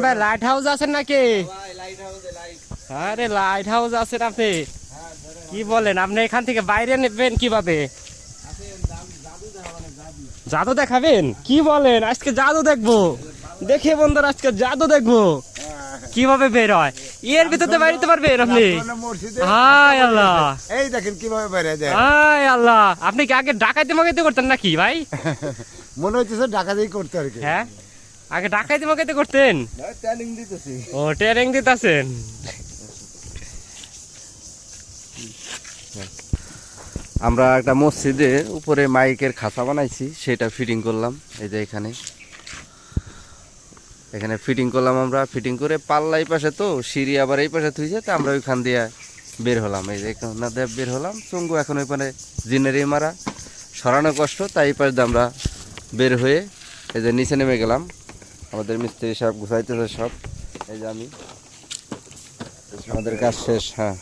ভাই light house আছেন নাকি? আরে লাইট হাউস আছেন আপনি? কি বলেন, আপনি এখান থেকে বাইরে নেবেন কিভাবে? জাদু দেখাবেন? কি বলেন, আজকে জাদু দেখবো। দেখে বন্ধুরা, আজকে জাদু দেখবো কিভাবে বের হয়। এর ভিতরে বাইরে পারবেন আপনি? হায় আল্লাহ, এই দেখেন কিভাবে বের যায়। হায় আল্লাহ, আপনি কি আগে ডাকাইতে মাগাইতে করতেন নাকি ভাই? মনে হচ্ছে ডাকাতি করতে আর কি। হ্যাঁ, আগে ডাকাইতে মাগাইতে করতেন? ট্রেনিং দিতেছি। ও, ট্রেনিং দিতেছেন। আমরা একটা মসজিদে উপরে মাইকের খাঁচা বানাইছি, সেটা ফিটিং করলাম। এই যে এখানে ফিটিং করলাম। আমরা ফিটিং করে পাল্লা এই পাশে, তো সিঁড়ি আবার এই পাশে থুইছে, তো আমরা ওইখান দিয়ে বের হলাম। এই যে এখান দিয়ে বের হলাম। চঙ্গু এখন ওইখানে জিনেরি মারা সরানো কষ্ট, তাই এই পাশে আমরা বের হয়ে এই যে নিচে নেমে গেলাম। আমাদের মিস্ত্রি সব গুছাইতেছে সব। এই যে আমাদের কাজ শেষ। হ্যাঁ।